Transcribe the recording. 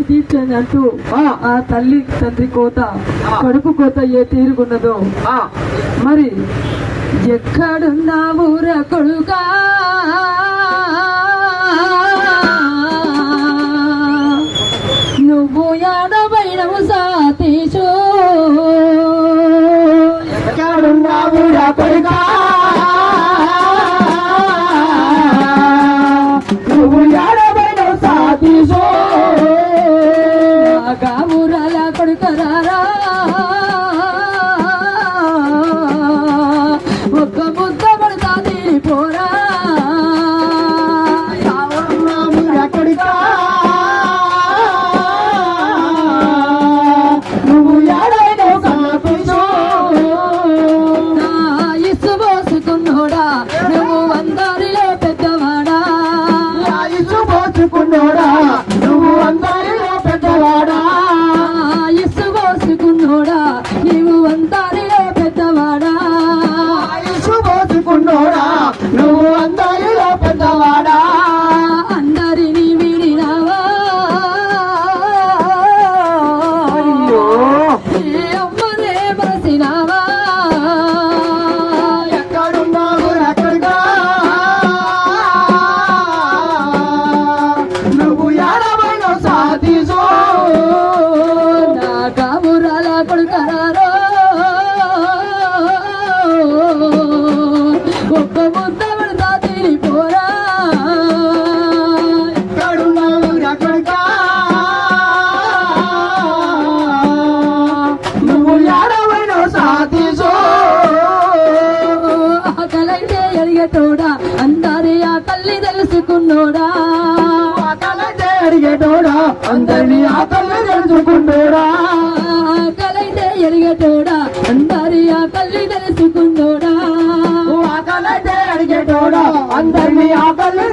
కోరిక తీర్చని అంటూ ఆ తల్లి తండ్రి కోత కడుపు కోత ఏ తీరుగున్నదో మరి ఎక్కడున్నావురా కొడుకా నువ్వు యాడబైనవు సాతీశో ఎక్కడున్నావురా కొడుకా నువ్వు యాడబైనవు సాతీశో గావురాల కొడుకరారా ఒక్క ముద్ద పడతా తీరిపోరా కొడుకా నువ్వు యాడైనవు సాతీశో నా ఇసు పోసుకున్నోడా నువ్వు అందరిలో పెద్దవాడా ఇసు పోసుకున్నోడా నువ్వు అందరిలో పెద్దవాడా ఇసు పోసుకున్నోడా నీవు అందరిలో పెద్దవాడా ఇసు పోసుకున్నోడా నువ్వు అందరిలో పెద్దవాడా అందరినీ విడినావా అయ్యో ఏ అమ్మనే బసినావా ఎక్కడున్నావు ఎక్కడిగా నువ్వు యాడబైనవు సాతీశో నా కావురాల కొడుకరారో ఒక్క ముద్ద పడతా తీరిపోరా ఎక్కడున్నావు ఎక్కడిగా నువ్వు యాడబైనవు సాతీశో ఆకలైతే ఎరిగేటోడా అందరి ఆ తల్లి తెలుసుకున్నోడా ఆకలైతే అడిగేటోడా అందరినీ ఆకలి తెలుసుకున్నోడా ఆకలైతే ఎరిగేటోడా అందరి ఆ తల్లి తెలుసుకున్నోడా ఆకలైతే అడిగేటోడా అందరినీ ఆకలి